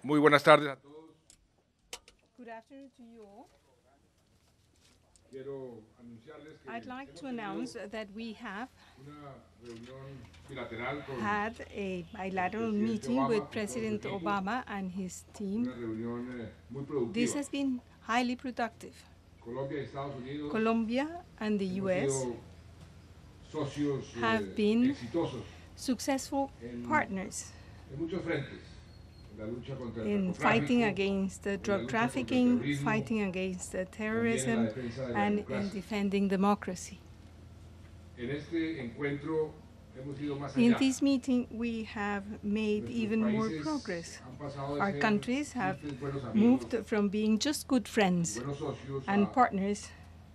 Muy buenas tardes a todos. Good afternoon to you all. Quiero anunciarles que I'd like to hemos announce tenido that we have una reunión bilateral con had a bilateral Presidente meeting Obama, with con todo su President equipo. Obama and his team. una reunión muy This productiva. has been highly productive. Colombia y Estados Unidos Colombia and the hemos US sido socios have been exitosos successful partners en muchos frentes. En la lucha contra el in fighting narcotráfico, against the en la drug lucha contra el trafficking, terrorismo, fighting against the también en terrorism, la defensa de la and in democracia. defending democracy. En este encuentro hemos ido más In allá. this meeting, we have made Nuestros even more países progress. han pasado de Our ser countries have simples buenos amigos moved from being just good y friends buenos socios and partners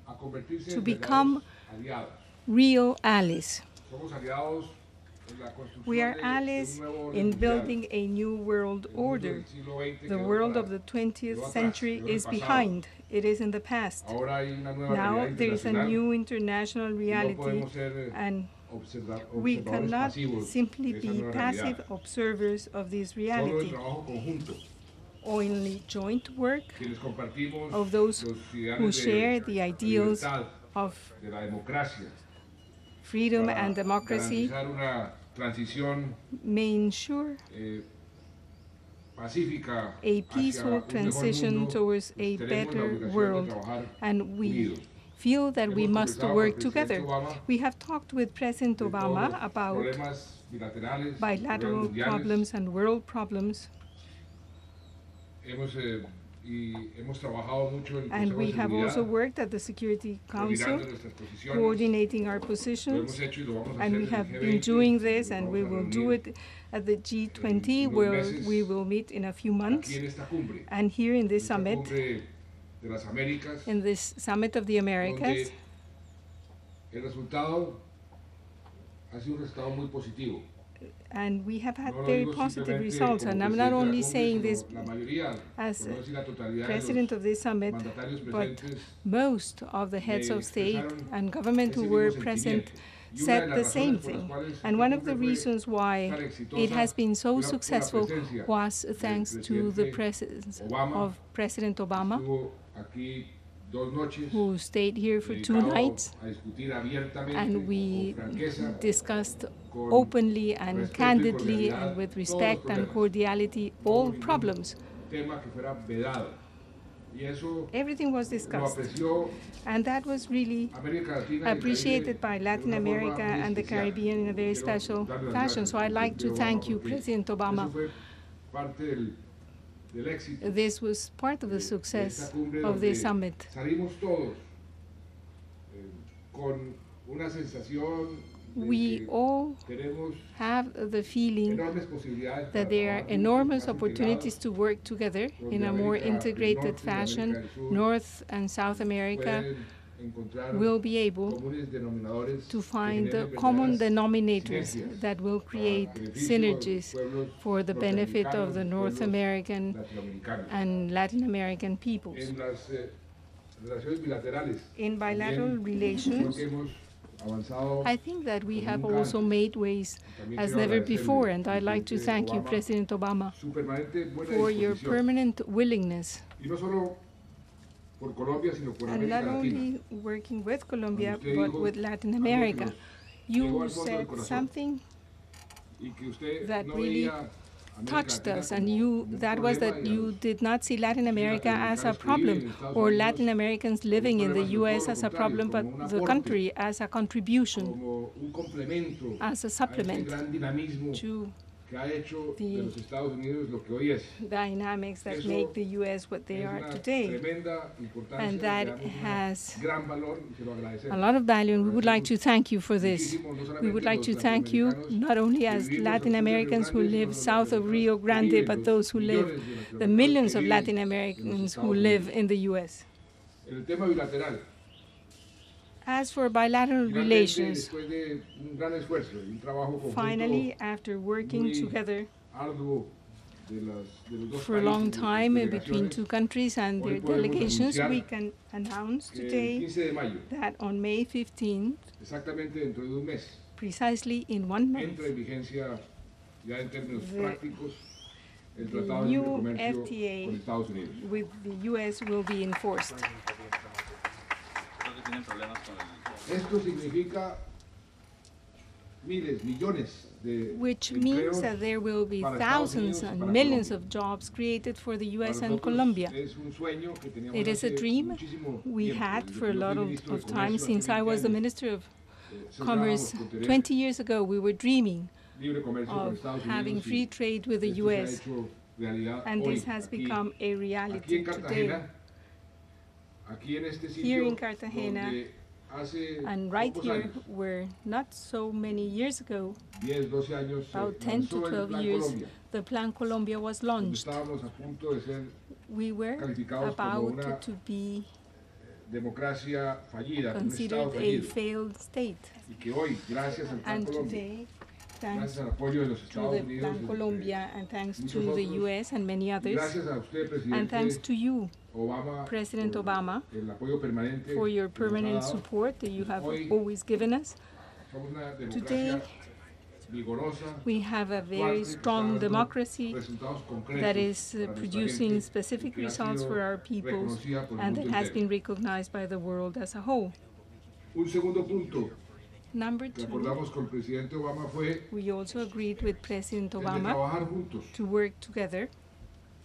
a convertirse to en become verdaderos aliados. real allies. Somos aliados en la construcción We are de allies un nuevo orden in mundial. building a new world El mundo order. del siglo XX The quedó world para- of the quedó 20th atrás, century quedó en el is pasado. behind. It is in the past. Ahora hay una nueva Now realidad there is a internacional new international y no reality, podemos ser and we observadores cannot pasivos simply de esa be nueva passive realidad. observers of this Solo el reality. trabajo conjunto, Only joint work quienes compartimos of those los ideales who de share the ideals libertad, of de la democracia, freedom para and democracy garantizar una transición may ensure pacífica a hacia peaceful un mejor transition mundo, towards pues a tenemos la better obligación de world, trabajar and we unidos. feel that we Hemos must conversado work con el presidente together. Obama We have talked with President de todos Obama los about problemas bilaterales, bilateral problemas mundiales. problems and world problems, Hemos trabajado mucho en el and Consejo we de have also Seguridad, worked at the Security Council, coordinando nuestras posiciones. coordinating our Lo positions, hemos hecho y lo vamos a and hacer we en el have G20, been doing y this, nos and vamos we a will do reunir it at the G20, en unos where meses we will meet in a few months, aquí en esta cumbre, and here in this esta summit, cumbre de las Américas, in this Summit of the Americas, donde el resultado ha sido un resultado muy positivo. and we have had No lo very digo positive simplemente results. como And I'm presidente not de la only cumbre, saying sino this la mayoría, as por no decir la totalidad de president los of this summit, mandatarios but presentes most of the heads me of state expresaron and government who ese were mismo present sentimiento. Y una de said las the razones same por las thing. cuales And esta one of the cumbre fue reasons why tan it exitosa has been so fue por la successful presencia was del thanks to the presidente presence Obama, of President Obama, estuvo aquí 2 noches, who stayed here for 2 dedicado nights, a discutir abiertamente, and we con franqueza, discussed con openly and respeto y candidly cordialidad, and with todos los respect and problemas. cordiality No hubo all ningún problems. tema que fuera vedado. Y eso Everything was lo discussed, apreció and that was really América Latina y el appreciated Caribe by de Latin una forma America muy and the especial. Caribbean in a very Quiero special darle las fashion. gracias So al I'd like to presidente thank Obama you, porque President eso Obama. fue parte del éxito This was part of the de esta success cumbre of this donde summit. salimos todos con una sensación de We que all tenemos have the feeling enormes posibilidades para that there are trabajar juntos, enormous más opportunities integrados, to work together in donde a more América del integrated Norte y América fashion. del Sur North and South America pueden encontrar will be able comunes denominadores to que find generen common verdaderas denominators sinergias that will para create beneficio de los synergies pueblos for the benefit of norteamericanos the y North pueblos American latinoamericanos. and Latin American peoples. En las relaciones bilaterales In bilateral también creo relations, que hemos avanzado. I think that we have Nunca also made ways También as quiero never agradecerle, before, and I'd like to presidente thank you, Obama, President Obama, su permanente buena for your disposición. permanent willingness, Y no solo por Colombia, sino por and América not Latina. only working with Colombia, Cuando usted but dijo with Latin algo que America. nos llegó You al fondo del said corazón, something y que usted that no really veía América touched Latina us, and como un that was problema, that y a you los did not see Latin America as a latinoamericanos que viven en problem, Estados or Unidos Latin Americans living in the problema, sino todo US lo as a contrario, problem, but como un the aporte, country as a contribution, como un complemento as a a ese supplement gran dinamismo to que ha hecho the de los Estados Unidos lo que hoy es. dynamics that Eso make the US what they Es are una today. tremenda importancia, And le that damos un has gran valor y se lo agradecemos. a lot of value, and we would like to thank you for this. Muchísimo, no We would solamente like los to thank you latinoamericanos not only que as vivimos Latin al sur del Río Americans who Grande, live sino los south of Rio latinoamericanos que Grande, viven, but los those who live, millones de the latinoamericanos millions que of viven Latin en los Americans who Estados live Unidos. in the US. En el tema bilateral, As for bilateral finalmente, relations, después de un gran esfuerzo y un trabajo finally, conjunto after working muy together arduo de los dos for a long países y time sus between delegaciones, two countries and hoy their podemos delegations, anunciar we can announce que el today 15 de mayo, that on May 15th, exactamente dentro de un mes, precisely in 1 month, entra en vigencia ya en términos The- prácticos el the Tratado de new Libre Comercio con FTA Estados Unidos. with the U.S. will be enforced. Esto significa miles, millones de Which empleos means that there will be para Estados thousands Unidos y and para millions Colombia. of jobs created for the Para U.S. and nosotros Colombia. es un sueño que teníamos It is a hace dream muchísimo we tiempo, had desde for a que yo lot fui of ministro de time Comercio since hace I 20 was the años. Minister of Soñábamos Commerce con tener 20 years ago. We were dreaming libre comercio con of Estados having Unidos free y trade with the esto se ha U.S. hecho realidad and hoy, this has aquí, become a aquí reality en today. Cartagena, aquí en este Here sitio in Cartagena, donde hace and right pocos here, años, where not so many years ago, 10, 12 años, se about 10 to lanzó el 12 Plan years, Colombia, the Plan Colombia was donde launched. estábamos a punto de ser We were calificados como una about to be democracia fallida, un considered Estado a fallido, failed state. y que hoy, gracias al Plan And Colombia, today, thanks gracias al apoyo de los to Estados the Unidos, Plan Colombia and thanks muchos to the otros, U.S. and many y others, gracias a usted, and thanks presidente to you, Obama, President por Obama, el apoyo permanente for your que nos ha permanent dado. support that you have Hoy always given us. somos una Today, democracia vigorosa, we have a very fuerte, que está strong dando democracy resultados concretos that is para nuestra producing gente specific y que ha results sido for our peoples reconocida por el and mundo that has entero. been recognized by the world as a whole. Un segundo punto Number que two, acordamos con el presidente Obama fue we also agreed with President el de Obama trabajar juntos to work together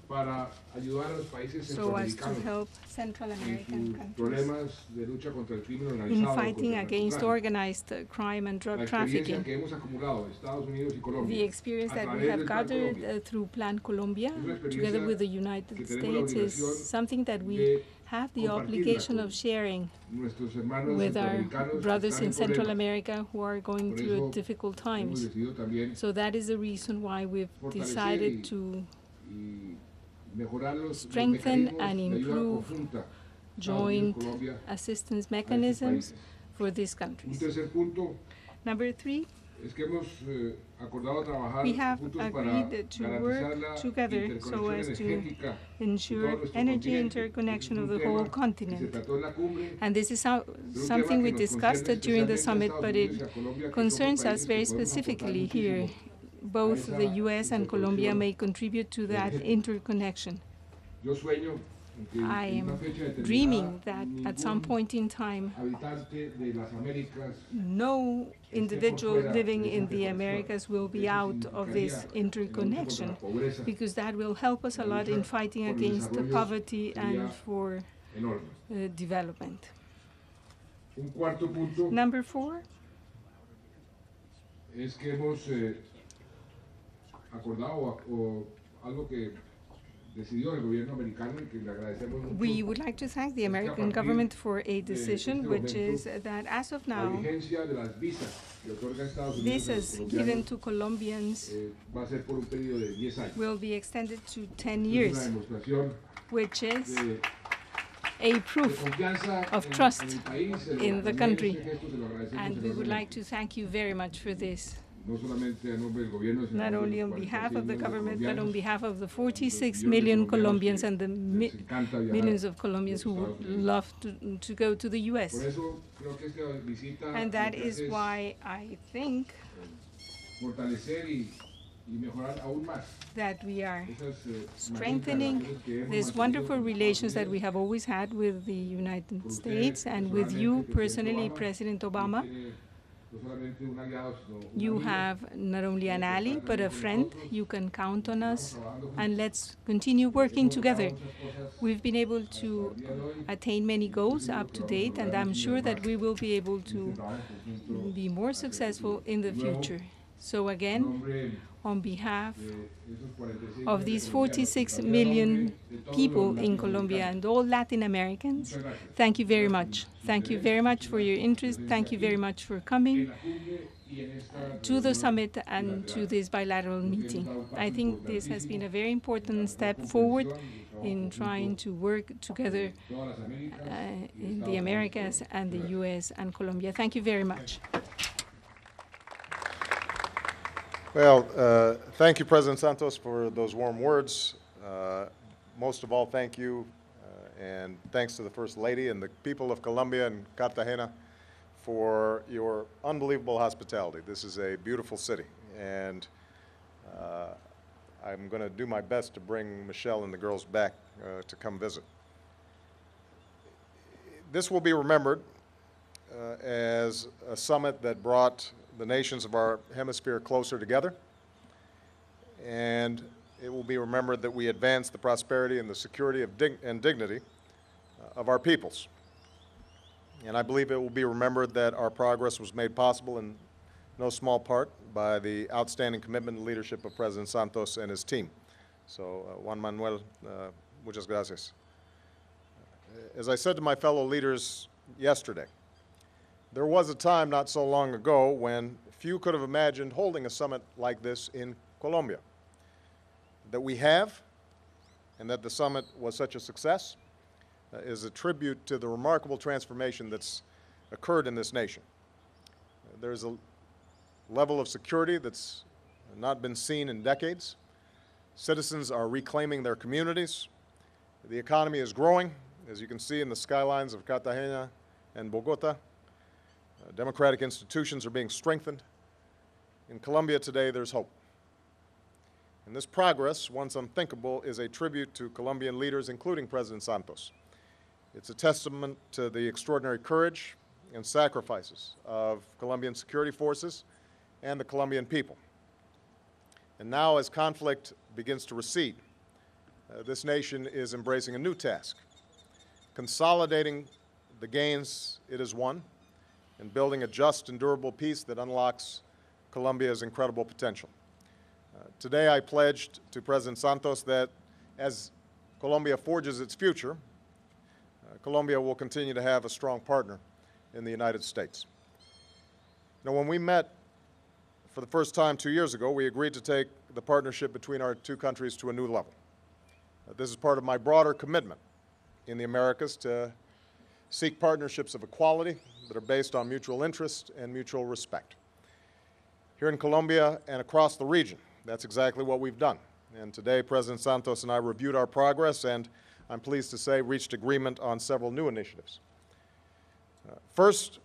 para ayudar a los países so as to centroamericanos help Central en American sus countries problemas de lucha contra el crimen in organizado, fighting contra el against narcotráfico. organized crime and La drug experiencia trafficking. que hemos acumulado Estados Unidos y The Colombia experience a that we través have del Plan gathered Colombia through Plan Colombia, es una together experiencia with the que United tenemos la States, is obligación something that we de have the compartirla obligation con of sharing nuestros hermanos with our centroamericanos que brothers están in en Central problemas. America who are going Por through eso difficult Hemos times. decidido también So that is the reason why we've fortalecer decided to y mejorar los strengthen mecanismos and de ayuda improve conjunta Estados Unidos, joint Colombia, assistance a estos mechanisms países. for these Un countries. tercer punto Number three, es que hemos acordado trabajar we have juntos para agreed to garantizar work la together so interconexión as to energética de todo ensure nuestro energy continente. interconnection Este of es the un whole tema que se continent. trató en la cumbre, And this is pero un something tema we que nos discussed concierne during the especialmente a summit, Estados but Unidos it y a Colombia, que somos concerns us países very que podemos aportar specifically here. muchísimo Both a the esa U.S. and Colombia interconexión may contribute to that energética. interconnection. Yo sueño en que I en una am fecha determinada dreaming that at some ningún point in time, habitante de las Américas no individual fuera living de esa in the interconexión. Americas will be Eso out of this significaría en la lucha contra interconnection, la pobreza because that will help us a La lot lucha in fighting por el against the desarrollo poverty sería and for enorme. development. Un cuarto punto Number four, es que hemos acordado o algo que decidió el gobierno americano y que le agradecemos mucho. we would like to thank the Es que a American partir government for a decision, este which momento, is that as of La now, vigencia de las visas que otorga Estados Unidos a los visas given colombianos to Colombians va a ser por un periodo de 10 años. will be extended to 10 Es una years, demostración which is de a proof confianza of en trust el país, in the también country. este gesto se lo agradecemos and we would enormemente. like to thank you very much for this, No solamente a nombre del gobierno, sino not a only los on behalf of the 46 government, but on colombianos. behalf of the 46 millones de million colombianos Colombians que and the les encanta viajar millions of Colombians a who los would Estados Unidos. love to go to the Por U.S. eso creo que esta visita And lo that que is hace es why I think fortalecer y mejorar aún más that we are esas strengthening magníficas relaciones que hemos these mantenido wonderful con Estados relations that Unidos. we have always had with the United Por usted States and with you personalmente, personally, Obama, President y Obama. tiene no solamente un aliado, sino un You amigo. have not only an ally, but a friend. You can count on us, Estamos trabajando and juntos. let's continue working Hemos logrado together. muchas cosas We've been able hasta to el día de hoy. attain many goals up to date, and I'm sure that we will be able Este to trabajo conjunto be more hacia el successful futuro. in the De nuevo, future. So en again, nombre on behalf de esos 46 of millones these de colombianos, 46 también en million nombre de todos people los in Colombia latinoamericanos. and all Latin Americans, Muchas gracias. thank you very Gracias much. por su Thank you interés, very much muchas for your gracias por interest. su Thank you presencia very aquí much for en coming la cumbre y en esta to the reunión summit and to bilateral. this bilateral Creo que hemos meeting. dado un paso I think this has been a very en la important mejor step forward comprensión y trabajo in conjunto trying to work together de todas las Américas y de in Estados the Unidos. Americas and the Muchas gracias. U.S. and Colombia. Thank you very much. Well, thank you, President Santos, for those warm words. Most of all, thank you, and thanks to the First Lady and the people of Colombia and Cartagena for your unbelievable hospitality. This is a beautiful city, and I'm going to do my best to bring Michelle and the girls back to come visit. This will be remembered as a summit that brought the nations of our hemisphere closer together, and it will be remembered that we advanced the prosperity and the security and dignity of our peoples. And I believe it will be remembered that our progress was made possible in no small part by the outstanding commitment and leadership of President Santos and his team. So, Juan Manuel, muchas gracias. As I said to my fellow leaders yesterday, there was a time not so long ago when few could have imagined holding a summit like this in Colombia. That we have, and that the summit was such a success, is a tribute to the remarkable transformation that's occurred in this nation. There's a level of security that's not been seen in decades. Citizens are reclaiming their communities. The economy is growing, as you can see in the skylines of Cartagena and Bogota. Democratic institutions are being strengthened. In Colombia today, there's hope. And this progress, once unthinkable, is a tribute to Colombian leaders, including President Santos. It's a testament to the extraordinary courage and sacrifices of Colombian security forces and the Colombian people. And now, as conflict begins to recede, this nation is embracing a new task, consolidating the gains it has won and building a just and durable peace that unlocks Colombia's incredible potential. Today, I pledged to President Santos that as Colombia forges its future, Colombia will continue to have a strong partner in the United States. Now, when we met for the first time 2 years ago, we agreed to take the partnership between our two countries to a new level. This is part of my broader commitment in the Americas to seek partnerships of equality that are based on mutual interest and mutual respect. Here in Colombia and across the region, that's exactly what we've done. And today, President Santos and I reviewed our progress and, I'm pleased to say, reached agreement on several new initiatives. First,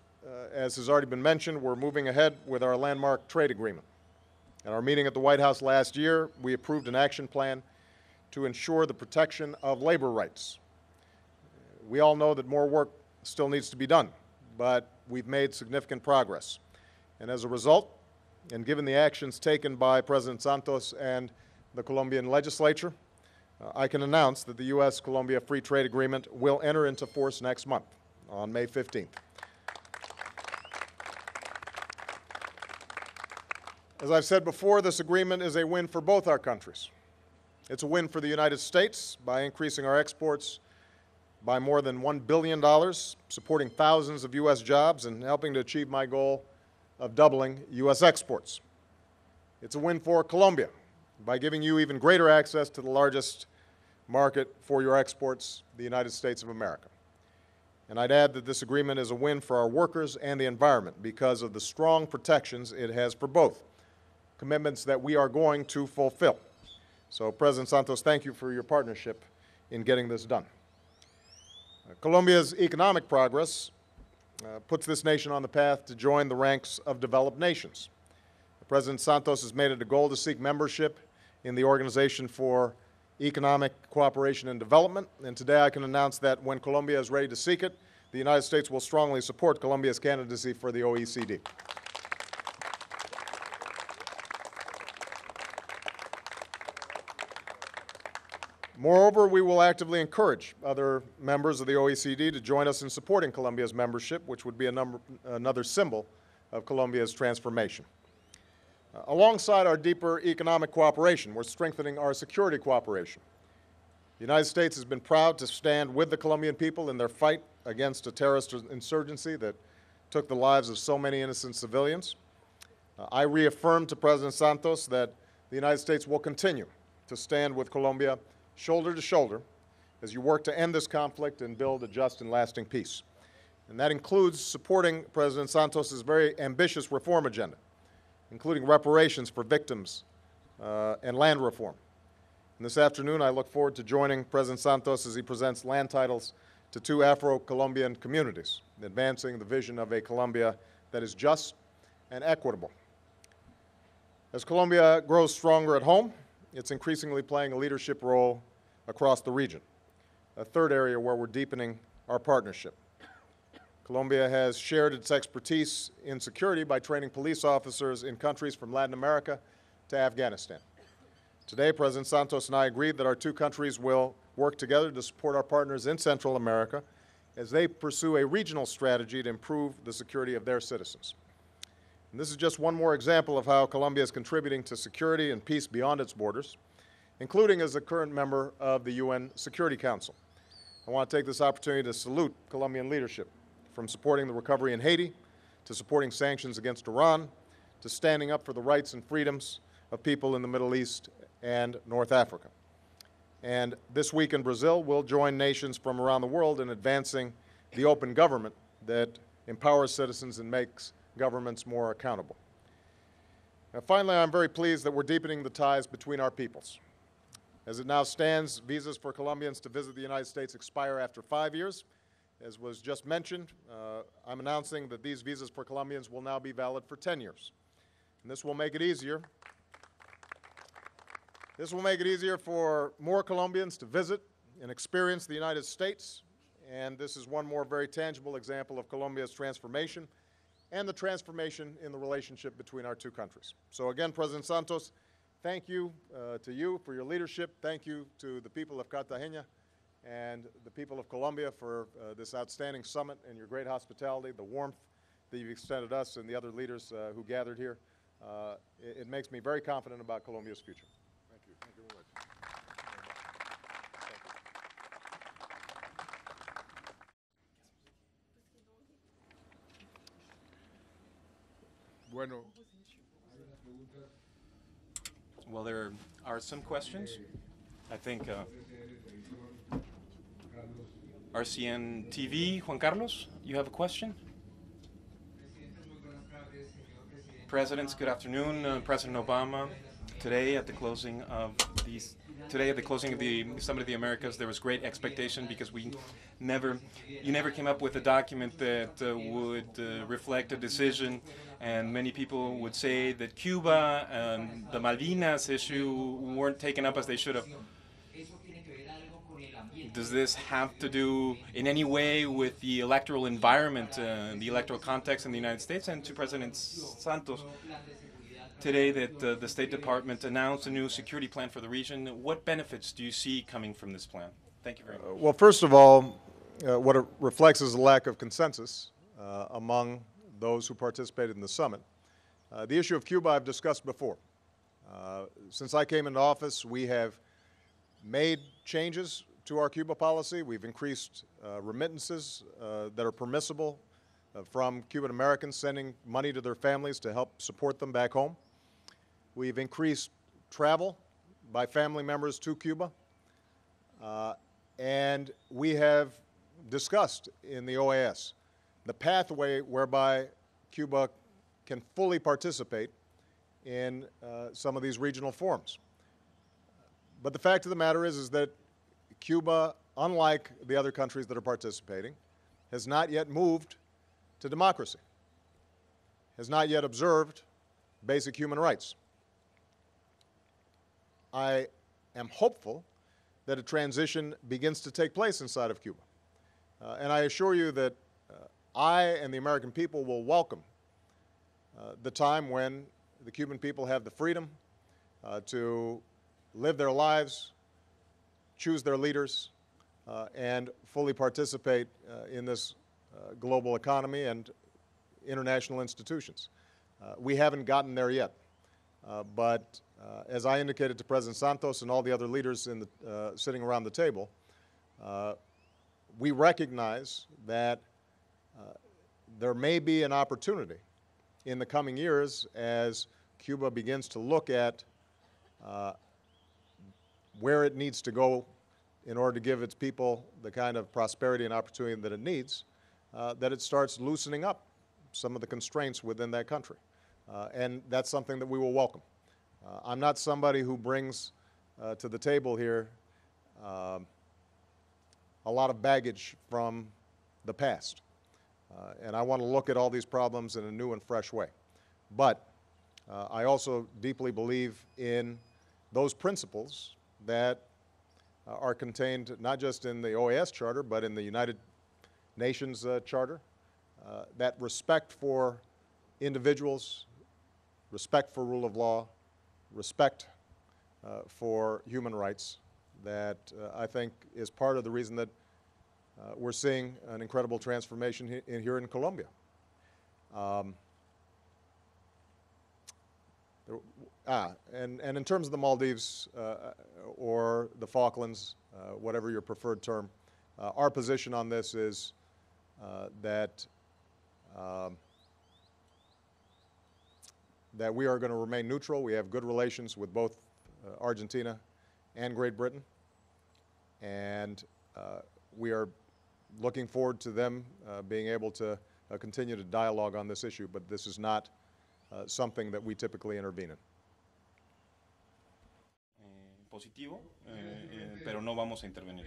as has already been mentioned, we're moving ahead with our landmark trade agreement. At our meeting at the White House last year, we approved an action plan to ensure the protection of labor rights. We all know that more work still needs to be done, but we've made significant progress. And as a result, and given the actions taken by President Santos and the Colombian legislature, I can announce that the U.S.-Colombia Free Trade Agreement will enter into force next month, on May 15th. As I've said before, this agreement is a win for both our countries. It's a win for the United States by increasing our exports by more than $1 billion, supporting thousands of U.S. jobs and helping to achieve my goal of doubling U.S. exports. It's a win for Colombia by giving you even greater access to the largest market for your exports, the United States of America. And I'd add that this agreement is a win for our workers and the environment because of the strong protections it has for both, commitments that we are going to fulfill. So, President Santos, thank you for your partnership in getting this done. Colombia's economic progress puts this nation on the path to join the ranks of developed nations. President Santos has made it a goal to seek membership in the Organization for Economic Cooperation and Development, and today I can announce that when Colombia is ready to seek it, the United States will strongly support Colombia's candidacy for the OECD. Moreover, we will actively encourage other members of the OECD to join us in supporting Colombia's membership, which would be another symbol of Colombia's transformation. Alongside our deeper economic cooperation, we're strengthening our security cooperation. The United States has been proud to stand with the Colombian people in their fight against a terrorist insurgency that took the lives of so many innocent civilians. I reaffirm to President Santos that the United States will continue to stand with Colombia shoulder to shoulder as you work to end this conflict and build a just and lasting peace. And that includes supporting President Santos's very ambitious reform agenda, including reparations for victims and land reform. And this afternoon, I look forward to joining President Santos as he presents land titles to 2 Afro-Colombian communities, advancing the vision of a Colombia that is just and equitable. As Colombia grows stronger at home, it's increasingly playing a leadership role across the region, a third area where we're deepening our partnership. Colombia has shared its expertise in security by training police officers in countries from Latin America to Afghanistan. Today, President Santos and I agreed that our two countries will work together to support our partners in Central America as they pursue a regional strategy to improve the security of their citizens. And this is just one more example of how Colombia is contributing to security and peace beyond its borders, including as a current member of the UN Security Council. I want to take this opportunity to salute Colombian leadership, from supporting the recovery in Haiti, to supporting sanctions against Iran, to standing up for the rights and freedoms of people in the Middle East and North Africa. And this week in Brazil, we'll join nations from around the world in advancing the open government that empowers citizens and makes governments more accountable. Now, finally, I'm very pleased that we're deepening the ties between our peoples. As it now stands, visas for Colombians to visit the United States expire after 5 years. As was just mentioned, I'm announcing that these visas for Colombians will now be valid for 10 years. And this will make it easier. This will make it easier for more Colombians to visit and experience the United States. And this is one more very tangible example of Colombia's transformation and the transformation in the relationship between our two countries. So again, President Santos, thank you to you for your leadership. Thank you to the people of Cartagena and the people of Colombia for this outstanding summit and your great hospitality, the warmth that you've extended us and the other leaders who gathered here. It makes me very confident about Colombia's future. Thank you. Thank you very much. Bueno. Well, there are some questions. I think RCN TV, Juan Carlos, you have a question? Presidents, good afternoon. President Obama, today at the closing of the Summit of the Americas, there was great expectation because you never came up with a document that would reflect a decision, and many people would say that Cuba and the Malvinas issue weren't taken up as they should have. Does this have to do in any way with the electoral environment, the electoral context in the United States? And to President Santos, today that the State Department announced a new security plan for the region, what benefits do you see coming from this plan? Thank you very much. Well, first of all, what it reflects is a lack of consensus among those who participated in the summit. The issue of Cuba I've discussed before. Since I came into office, we have made changes to our Cuba policy. We've increased remittances that are permissible from Cuban Americans sending money to their families to help support them back home. We've increased travel by family members to Cuba. And we have discussed in the OAS the pathway whereby Cuba can fully participate in some of these regional forums. But the fact of the matter is that Cuba, unlike the other countries that are participating, has not yet moved to democracy, has not yet observed basic human rights. I am hopeful that a transition begins to take place inside of Cuba. And I assure you that I and the American people will welcome the time when the Cuban people have the freedom to live their lives, choose their leaders, and fully participate in this global economy and international institutions. We haven't gotten there yet, but as I indicated to President Santos and all the other leaders in the, sitting around the table, we recognize that there may be an opportunity in the coming years as Cuba begins to look at where it needs to go in order to give its people the kind of prosperity and opportunity that it needs, that it starts loosening up some of the constraints within that country. And that's something that we will welcome. I'm not somebody who brings to the table here a lot of baggage from the past. And I want to look at all these problems in a new and fresh way. But I also deeply believe in those principles that are contained not just in the OAS Charter, but in the United Nations Charter, that respect for individuals, respect for rule of law, respect for human rights, that I think is part of the reason that we're seeing an incredible transformation here in Colombia. And in terms of the Maldives or the Falklands, whatever your preferred term, our position on this is that we are going to remain neutral. We have good relations with both Argentina and Great Britain, and we are looking forward to them being able to continue to dialogue on this issue, but this is not something that we typically intervene in. Positivo, pero no vamos a intervenir.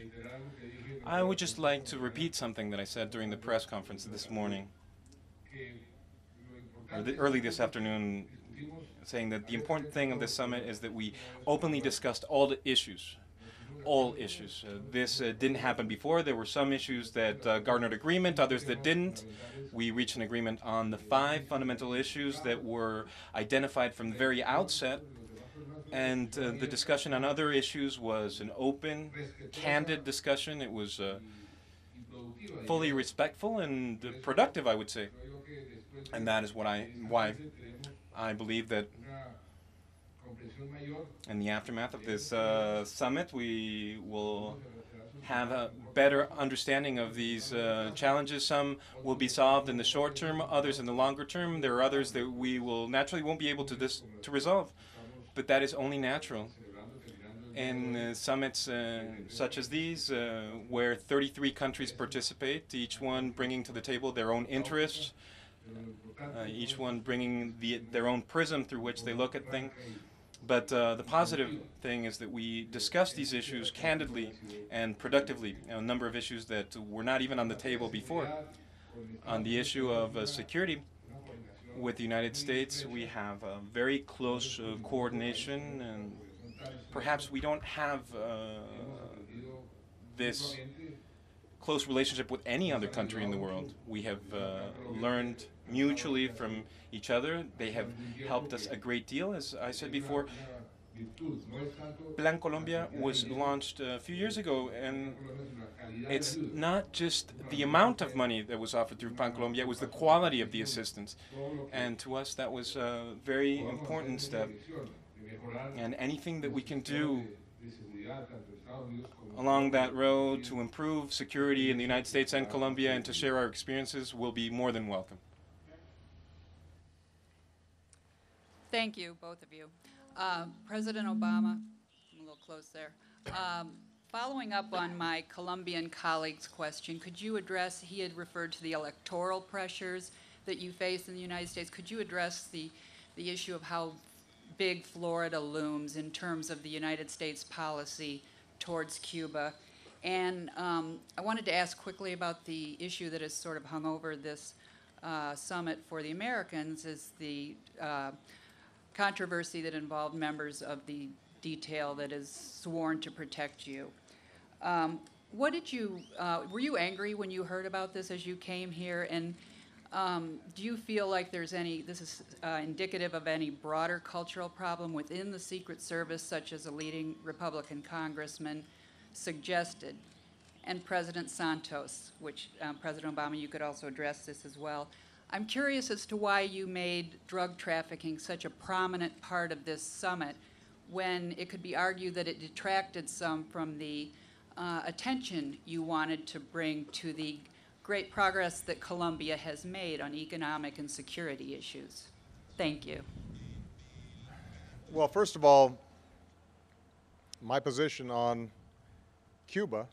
I would just like to repeat something that I said during the press conference this morning, or early this afternoon, saying that the important thing of this summit is that we openly discussed all the issues. All issues. This didn't happen before. There were some issues that garnered agreement, others that didn't. We reached an agreement on the 5 fundamental issues that were identified from the very outset. And the discussion on other issues was an open, candid discussion. It was fully respectful and productive, I would say. And that is why I believe that in the aftermath of this summit, we will have a better understanding of these challenges. Some will be solved in the short term, others in the longer term. There are others that we will naturally won't be able to resolve, but that is only natural. In summits such as these, where 33 countries participate, each one bringing to the table their own interests, each one bringing their own prism through which they look at things. But the positive thing is that we discussed these issues candidly and productively, a number of issues that were not even on the table before. On the issue of security with the United States, we have a very close coordination, and perhaps we don't have this close relationship with any other country in the world. We have learned mutually from each other. They have helped us a great deal. As I said before, Plan Colombia was launched a few years ago, and it's not just the amount of money that was offered through Plan Colombia, it was the quality of the assistance. And to us, that was a very important step. And anything that we can do along that road to improve security in the United States and Colombia and to share our experiences will be more than welcome. Thank you, both of you. President Obama, I'm a little close there. Following up on my Colombian colleague's question, could you address, he had referred to the electoral pressures that you face in the United States. Could you address the issue of how big Florida looms in terms of the United States policy towards Cuba? And I wanted to ask quickly about the issue that has sort of hung over this summit for the Americans, is the controversy that involved members of the detail that is sworn to protect you. What did you, were you angry when you heard about this as you came here? And do you feel like there's any, this is indicative of any broader cultural problem within the Secret Service, such as a leading Republican congressman suggested? And President Santos, which President Obama, you could also address this as well. I'm curious as to why you made drug trafficking such a prominent part of this summit, when it could be argued that it detracted some from the attention you wanted to bring to the great progress that Colombia has made on economic and security issues. Thank you. Well, first of all, my position on Cuba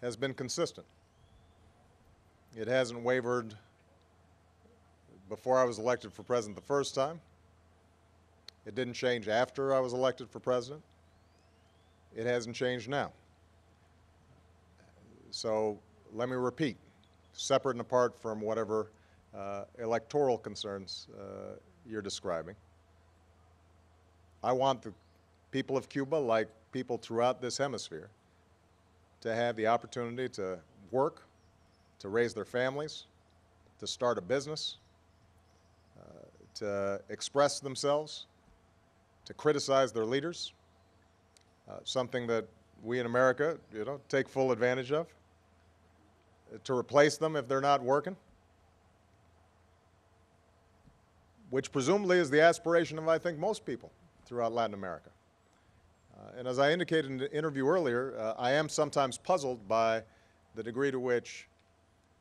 has been consistent. It hasn't wavered before I was elected for president the first time. It didn't change after I was elected for president. It hasn't changed now. So let me repeat, separate and apart from whatever electoral concerns you're describing, I want the people of Cuba, like people throughout this hemisphere, to have the opportunity to work, to raise their families, to start a business, to express themselves, to criticize their leaders, something that we in America, take full advantage of, to replace them if they're not working, which presumably is the aspiration of, I think, most people throughout Latin America. And as I indicated in the interview earlier, I am sometimes puzzled by the degree to which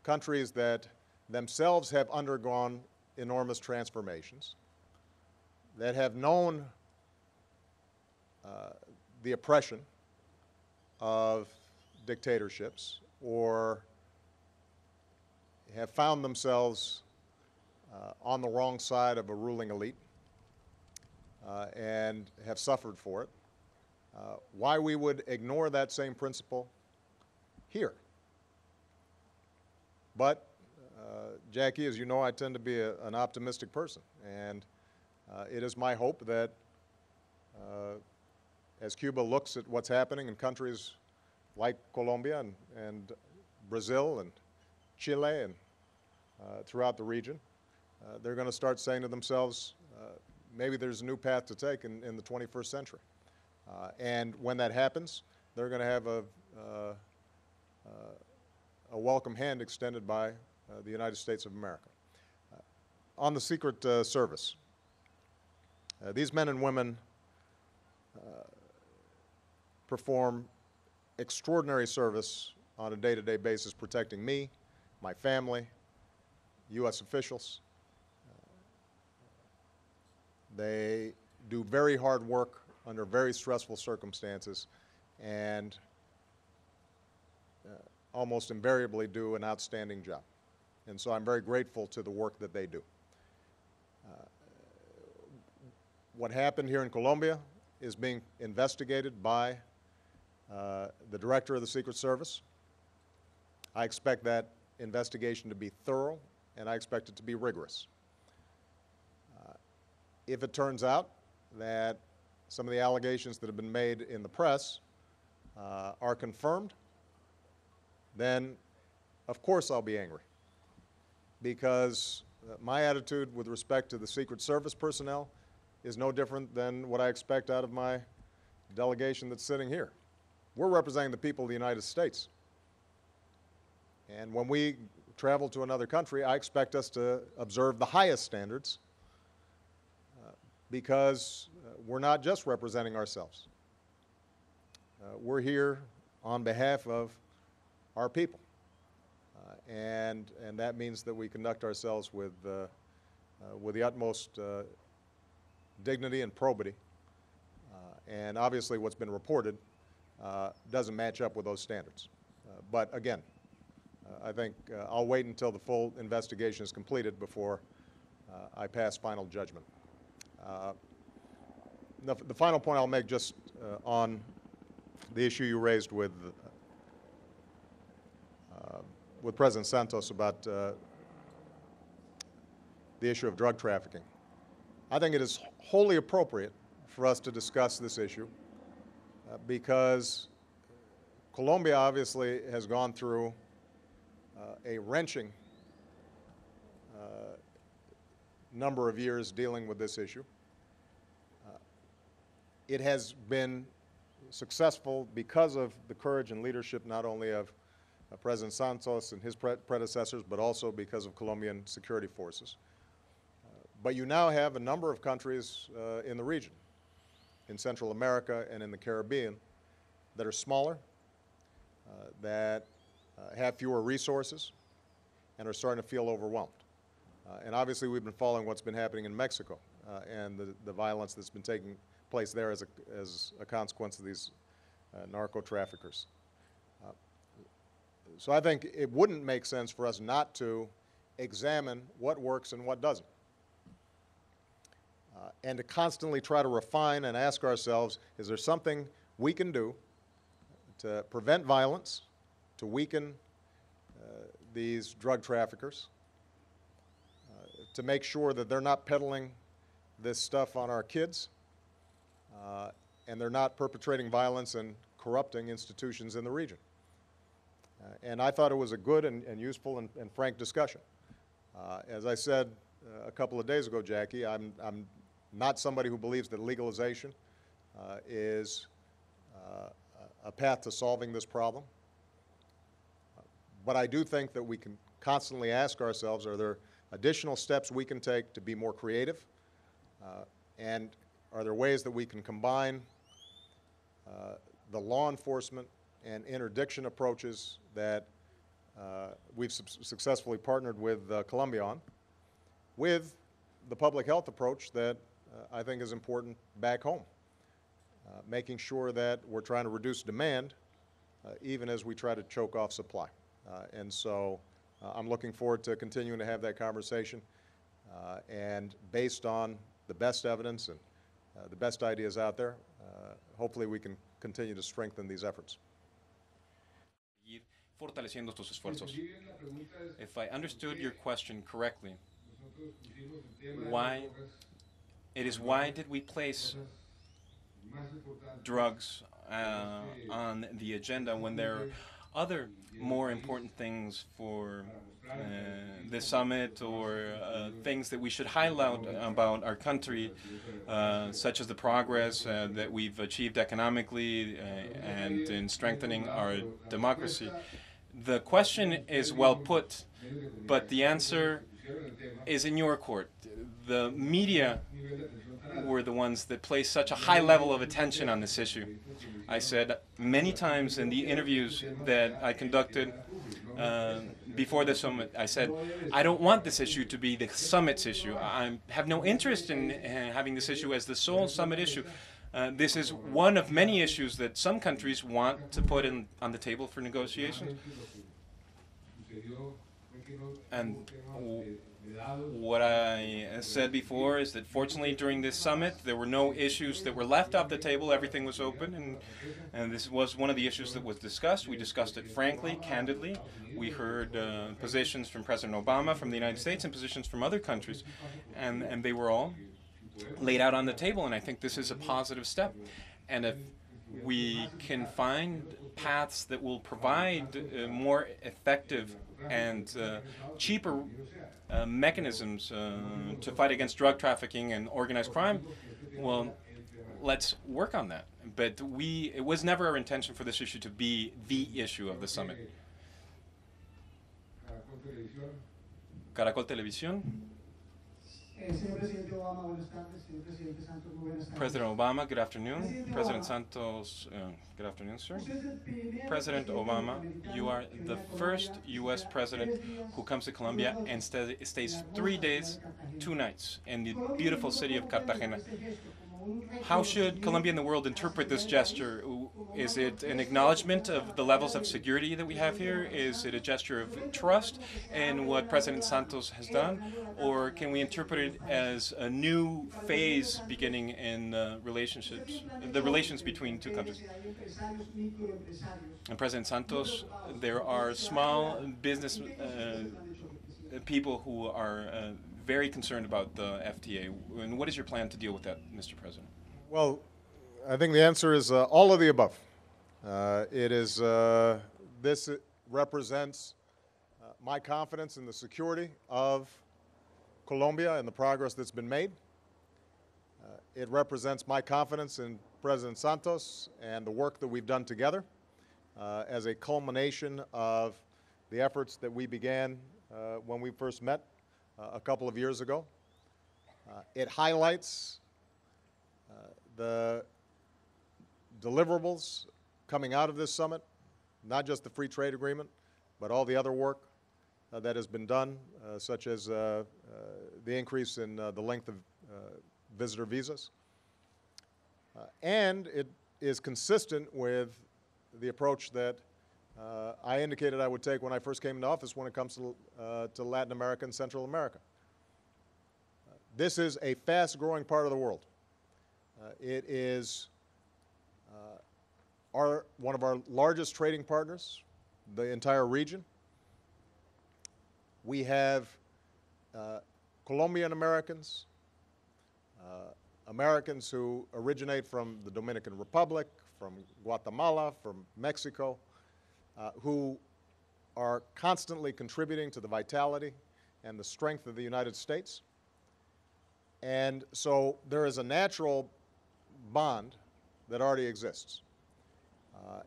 countries that themselves have undergone enormous transformations, that have known the oppression of dictatorships, or have found themselves on the wrong side of a ruling elite and have suffered for it, why we would ignore that same principle here. But, Jackie, as you know, I tend to be an optimistic person, and it is my hope that as Cuba looks at what's happening in countries like Colombia and Brazil and Chile and throughout the region, they're going to start saying to themselves, maybe there's a new path to take in the 21st century. And when that happens, they're going to have a welcome hand extended by the United States of America. On the Secret Service, these men and women perform extraordinary service on a day-to-day basis, protecting me, my family, U.S. officials. They do very hard work under very stressful circumstances, and almost invariably do an outstanding job. And so I'm very grateful to the work that they do. What happened here in Colombia is being investigated by the director of the Secret Service. I expect that investigation to be thorough, and I expect it to be rigorous. If it turns out that some of the allegations that have been made in the press are confirmed, then of course I'll be angry, because my attitude with respect to the Secret Service personnel is no different than what I expect out of my delegation that's sitting here. We're representing the people of the United States. And when we travel to another country, I expect us to observe the highest standards because we're not just representing ourselves. We're here on behalf of our people. And that means that we conduct ourselves with the utmost dignity and probity. And obviously what's been reported doesn't match up with those standards. But again, I think I'll wait until the full investigation is completed before I pass final judgment. The final point I'll make just on the issue you raised with President Santos about the issue of drug trafficking. I think it is wholly appropriate for us to discuss this issue because Colombia obviously has gone through a wrenching number of years dealing with this issue. It has been successful because of the courage and leadership not only of President Santos and his predecessors, but also because of Colombian security forces. But you now have a number of countries in the region, in Central America and in the Caribbean, that are smaller, that have fewer resources, and are starting to feel overwhelmed. And obviously we've been following what's been happening in Mexico and the violence that's been taking place there as a consequence of these narco traffickers. So I think it wouldn't make sense for us not to examine what works and what doesn't. And to constantly try to refine and ask ourselves, is there something we can do to prevent violence, to weaken these drug traffickers, to make sure that they're not peddling this stuff on our kids, and they're not perpetrating violence and corrupting institutions in the region. And I thought it was a good and useful and frank discussion. As I said a couple of days ago, Jackie, I'm not somebody who believes that legalization is a path to solving this problem. But I do think that we can constantly ask ourselves, are there additional steps we can take to be more creative? And are there ways that we can combine the law enforcement and interdiction approaches that we've successfully partnered with Colombia on, with the public health approach that I think is important back home, making sure that we're trying to reduce demand even as we try to choke off supply. And so I'm looking forward to continuing to have that conversation, and based on the best evidence and the best ideas out there, hopefully we can continue to strengthen these efforts. Ir fortaleciendo estos esfuerzos. If I understood your question correctly, why did we place drugs on the agenda when there are other more important things for the summit, or things that we should highlight about our country, such as the progress that we've achieved economically and in strengthening our democracy? The question is well put, but the answer is in your court. The media were the ones that placed such a high level of attention on this issue. I said many times in the interviews that I conducted before the summit, I said, I don't want this issue to be the summit's issue. I have no interest in having this issue as the sole summit issue. This is one of many issues that some countries want to put on the table for negotiations. And what I said before is that fortunately during this summit there were no issues that were left off the table. Everything was open, and this was one of the issues that was discussed. We discussed it frankly, candidly. We heard positions from President Obama from the United States and positions from other countries, and they were all laid out on the table, and I think this is a positive step. And if we can find paths that will provide more effective and cheaper mechanisms to fight against drug trafficking and organized crime, well, let's work on that. But it was never our intention for this issue to be the issue of the summit. Caracol Televisión. President Obama, good afternoon. President Santos, good afternoon, sir. President Obama, you are the first U.S. president who comes to Colombia and stays 3 days, 2 nights in the beautiful city of Cartagena. How should Colombia and the world interpret this gesture? Is it an acknowledgement of the levels of security that we have here? Is it a gesture of trust in what President Santos has done? Or can we interpret it as a new phase beginning in the relations between two countries? And President Santos, there are small business people who are very concerned about the FTA. And what is your plan to deal with that, Mr. President? Well, I think the answer is all of the above. This represents my confidence in the security of Colombia and the progress that's been made. It represents my confidence in President Santos and the work that we've done together as a culmination of the efforts that we began when we first met a couple of years ago. It highlights the deliverables coming out of this summit, not just the free trade agreement, but all the other work that has been done, such as the increase in the length of visitor visas. And it is consistent with the approach that I indicated I would take when I first came into office when it comes to Latin America and Central America. This is a fast-growing part of the world. It is one of our largest trading partners, the entire region. We have Colombian Americans, Americans who originate from the Dominican Republic, from Guatemala, from Mexico, who are constantly contributing to the vitality and the strength of the United States. And so there is a natural bond that already exists.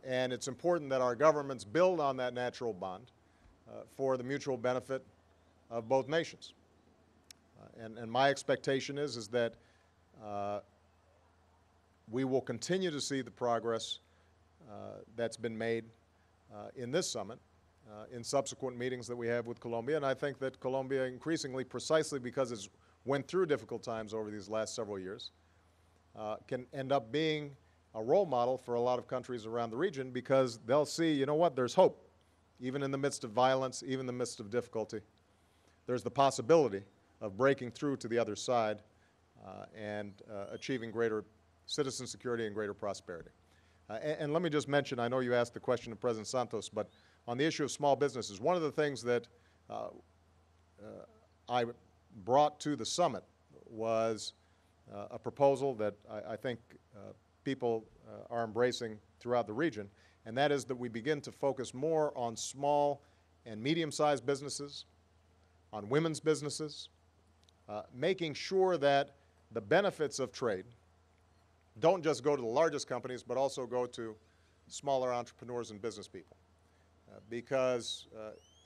And it's important that our governments build on that natural bond for the mutual benefit of both nations. And my expectation is that we will continue to see the progress that's been made in this summit, in subsequent meetings that we have with Colombia. And I think that Colombia increasingly, precisely because it's went through difficult times over these last several years, can end up being a role model for a lot of countries around the region, because they'll see, you know what, there's hope. Even in the midst of violence, even in the midst of difficulty, there's the possibility of breaking through to the other side and achieving greater citizen security and greater prosperity. And let me just mention, I know you asked the question of President Santos, but on the issue of small businesses, one of the things that I brought to the summit was a proposal that I think people are embracing throughout the region, and that is that we begin to focus more on small and medium-sized businesses, on women's businesses, making sure that the benefits of trade don't just go to the largest companies, but also go to smaller entrepreneurs and business people. Because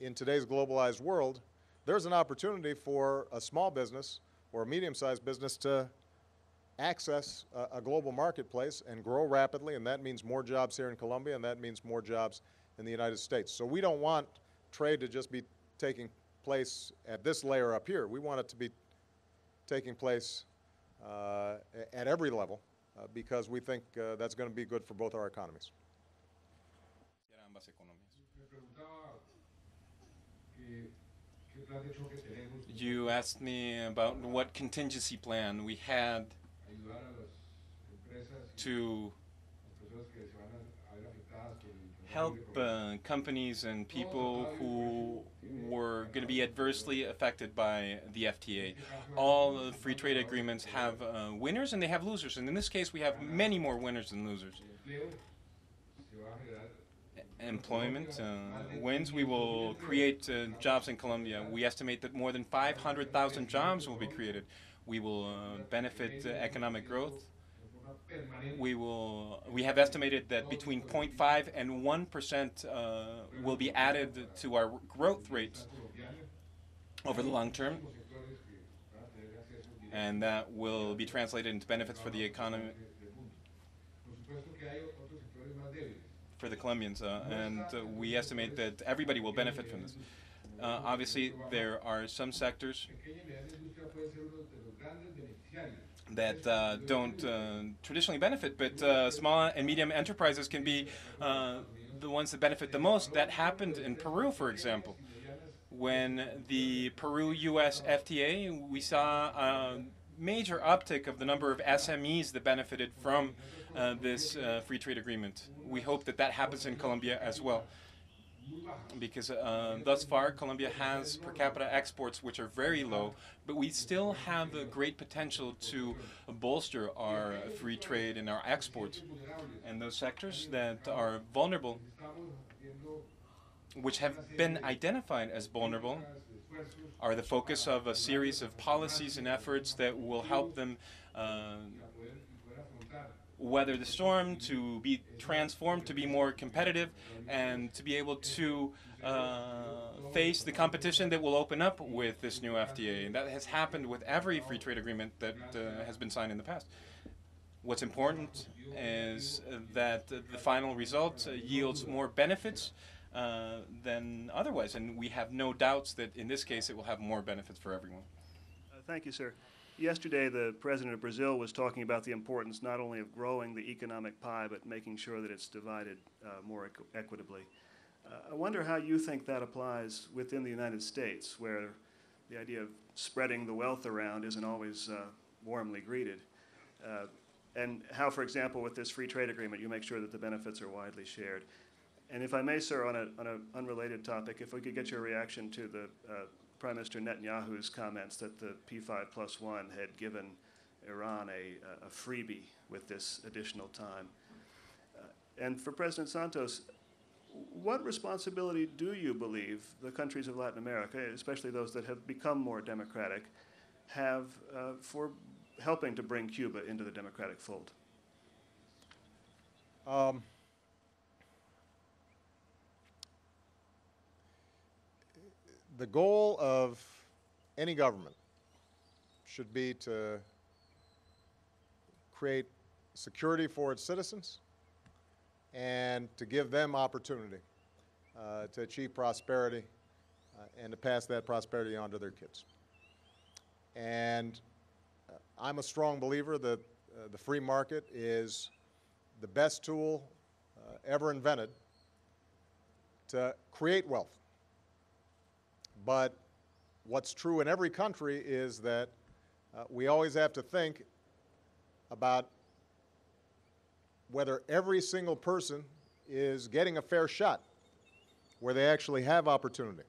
in today's globalized world, there's an opportunity for a small business or a medium-sized business to access a global marketplace and grow rapidly, and that means more jobs here in Colombia, and that means more jobs in the United States. So we don't want trade to just be taking place at this layer up here. We want it to be taking place at every level, because we think that's going to be good for both our economies. You asked me about what contingency plan we had to help companies and people who were going to be adversely affected by the FTA. All free trade agreements have winners and they have losers, and in this case we have many more winners than losers. Employment wins. We will create jobs in Colombia. We estimate that more than 500,000 jobs will be created. We will benefit economic growth. We have estimated that between 0.5 and 1% will be added to our growth rates over the long term, and that will be translated into benefits for the economy, for the Colombians, and we estimate that everybody will benefit from this. Obviously, there are some sectors that don't traditionally benefit, but small and medium enterprises can be the ones that benefit the most. That happened in Peru, for example. When the Peru-U.S. FTA, we saw a major uptick of the number of SMEs that benefited from this free trade agreement. We hope that that happens in Colombia as well, because thus far Colombia has per capita exports which are very low, but we still have a great potential to bolster our free trade and our exports. And those sectors that are vulnerable, which have been identified as vulnerable, are the focus of a series of policies and efforts that will help them weather the storm, to be transformed, to be more competitive, and to be able to face the competition that will open up with this new FTA. And that has happened with every free trade agreement that has been signed in the past. What's important is that the final result yields more benefits than otherwise, and we have no doubts that in this case it will have more benefits for everyone. Thank you, sir. Yesterday, the president of Brazil was talking about the importance not only of growing the economic pie, but making sure that it's divided more equitably. I wonder how you think that applies within the United States, where the idea of spreading the wealth around isn't always warmly greeted. And how, for example, with this free trade agreement, you make sure that the benefits are widely shared. And if I may, sir, on an unrelated topic, if we could get your reaction to the Prime Minister Netanyahu's comments that the P5+1 had given Iran a freebie with this additional time. And for President Santos, what responsibility do you believe the countries of Latin America, especially those that have become more democratic, have for helping to bring Cuba into the democratic fold? The goal of any government should be to create security for its citizens and to give them opportunity to achieve prosperity and to pass that prosperity on to their kids. And I'm a strong believer that the free market is the best tool ever invented to create wealth. But what's true in every country is that we always have to think about whether every single person is getting a fair shot where they actually have opportunity.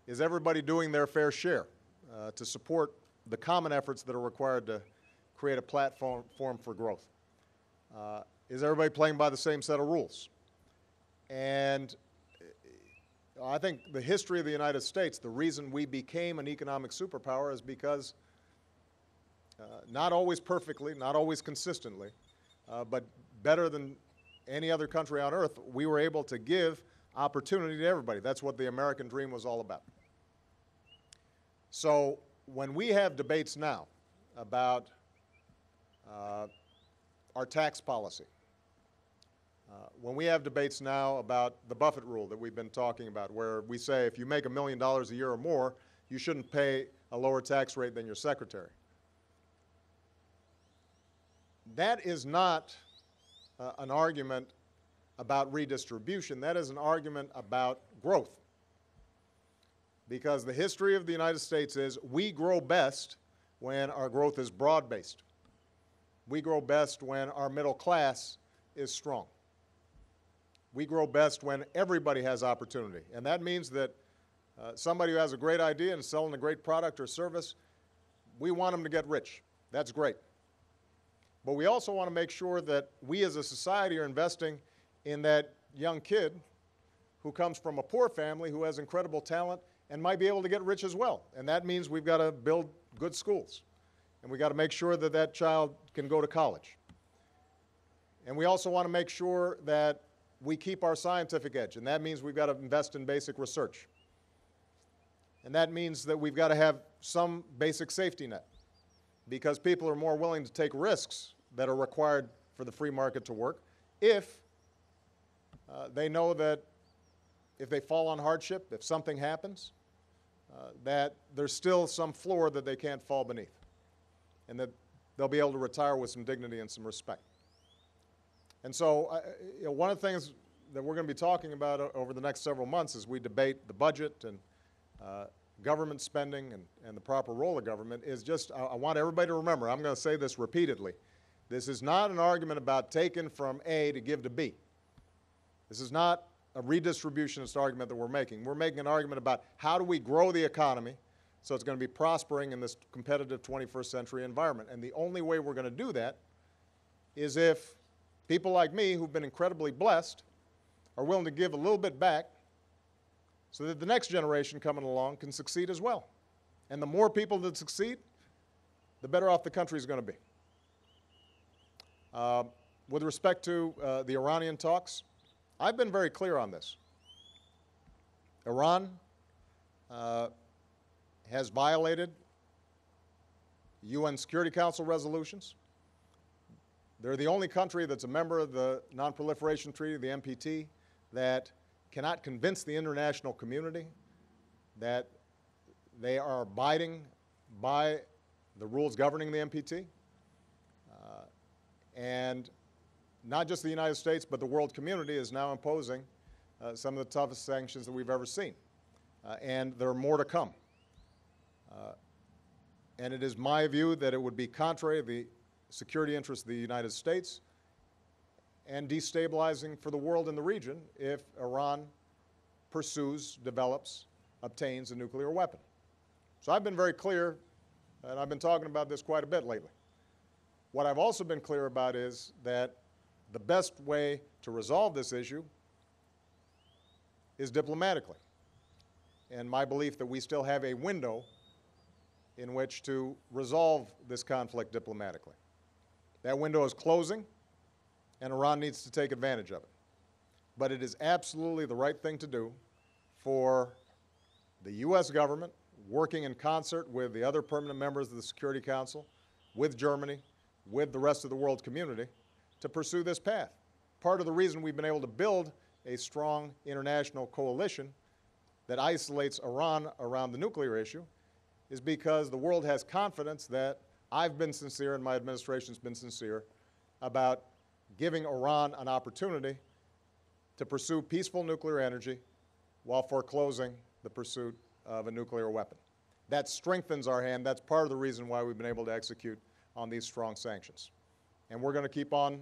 Is everybody doing their fair share to support the common efforts that are required to create a platform for growth? Is everybody playing by the same set of rules? And I think the history of the United States, the reason we became an economic superpower is because not always perfectly, not always consistently, but better than any other country on earth, we were able to give opportunity to everybody. That's what the American dream was all about. So when we have debates now about our tax policy, when we have debates now about the Buffett rule that we've been talking about, where we say if you make $1 million a year or more, you shouldn't pay a lower tax rate than your secretary. That is not an argument about redistribution. That is an argument about growth. Because the history of the United States is we grow best when our growth is broad-based. We grow best when our middle class is strong. We grow best when everybody has opportunity. And that means that somebody who has a great idea and is selling a great product or service, we want them to get rich. That's great. But we also want to make sure that we as a society are investing in that young kid who comes from a poor family who has incredible talent and might be able to get rich as well. And that means we've got to build good schools. And we've got to make sure that that child can go to college. And we also want to make sure that we keep our scientific edge. And that means we've got to invest in basic research. And that means that we've got to have some basic safety net, because people are more willing to take risks that are required for the free market to work if they know that if they fall on hardship, if something happens, that there's still some floor that they can't fall beneath, and that they'll be able to retire with some dignity and some respect. And so one of the things that we're going to be talking about over the next several months as we debate the budget and government spending and the proper role of government is just, I want everybody to remember, I'm going to say this repeatedly, this is not an argument about taking from A to give to B. This is not a redistributionist argument that we're making. We're making an argument about how do we grow the economy so it's going to be prospering in this competitive 21st century environment. And the only way we're going to do that is if people like me who've been incredibly blessed are willing to give a little bit back so that the next generation coming along can succeed as well. And the more people that succeed, the better off the country is going to be. With respect to the Iranian talks, I've been very clear on this. Iran has violated UN Security Council resolutions. They're the only country that's a member of the Non-Proliferation Treaty, the NPT, that cannot convince the international community that they are abiding by the rules governing the NPT. And not just the United States, but the world community is now imposing some of the toughest sanctions that we've ever seen. And there are more to come. And it is my view that it would be contrary to the security interests of the United States and destabilizing for the world and the region if Iran pursues, develops, obtains a nuclear weapon. So I've been very clear, and I've been talking about this quite a bit lately. What I've also been clear about is that the best way to resolve this issue is diplomatically. And my belief that we still have a window in which to resolve this conflict diplomatically. That window is closing, and Iran needs to take advantage of it. But it is absolutely the right thing to do for the U.S. government, working in concert with the other permanent members of the Security Council, with Germany, with the rest of the world community, to pursue this path. Part of the reason we've been able to build a strong international coalition that isolates Iran around the nuclear issue is because the world has confidence that I've been sincere and my administration's been sincere about giving Iran an opportunity to pursue peaceful nuclear energy while foreclosing the pursuit of a nuclear weapon. That strengthens our hand. That's part of the reason why we've been able to execute on these strong sanctions. And we're going to keep on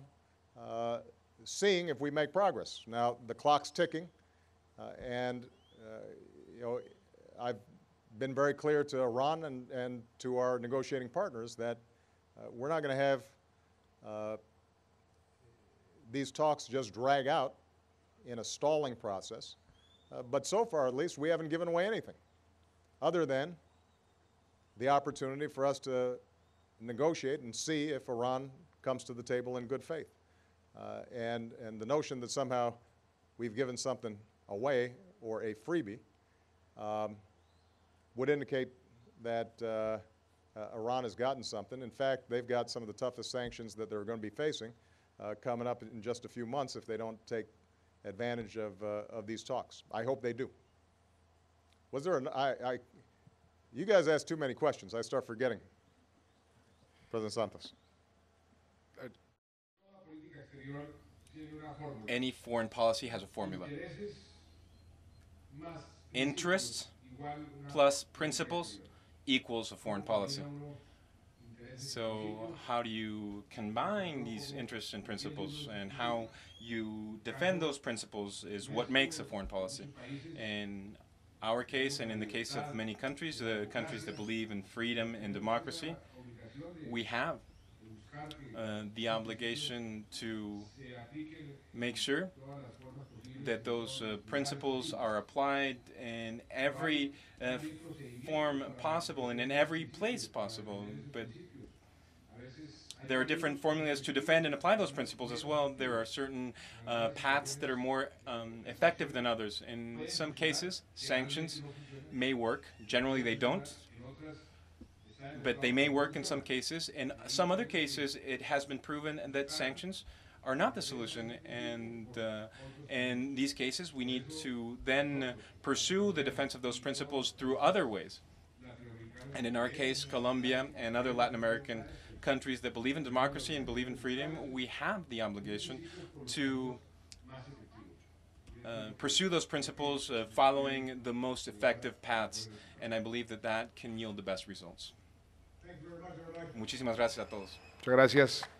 seeing if we make progress. Now, the clock's ticking, you know, I've been very clear to Iran and to our negotiating partners that we're not going to have these talks just drag out in a stalling process. But so far, at least, we haven't given away anything other than the opportunity for us to negotiate and see if Iran comes to the table in good faith. And the notion that somehow we've given something away or a freebie would indicate that Iran has gotten something. In fact, they've got some of the toughest sanctions that they're going to be facing coming up in just a few months if they don't take advantage of these talks. I hope they do. Was there you guys asked too many questions. I start forgetting. President Santos. Any foreign policy has a formula. Interests plus principles equals a foreign policy. So how do you combine these interests and principles, and how you defend those principles is what makes a foreign policy. In our case, and in the case of many countries, the countries that believe in freedom and democracy, we have the obligation to make sure that those principles are applied in every form possible and in every place possible. But there are different formulas to defend and apply those principles as well. There are certain paths that are more effective than others. In some cases, sanctions may work. Generally, they don't. But they may work in some cases. In some other cases, it has been proven that sanctions are not the solution. And in these cases, we need to then pursue the defense of those principles through other ways. And in our case, Colombia and other Latin American countries that believe in democracy and believe in freedom, we have the obligation to pursue those principles following the most effective paths. And I believe that that can yield the best results. Muchísimas gracias a todos. Muchas gracias.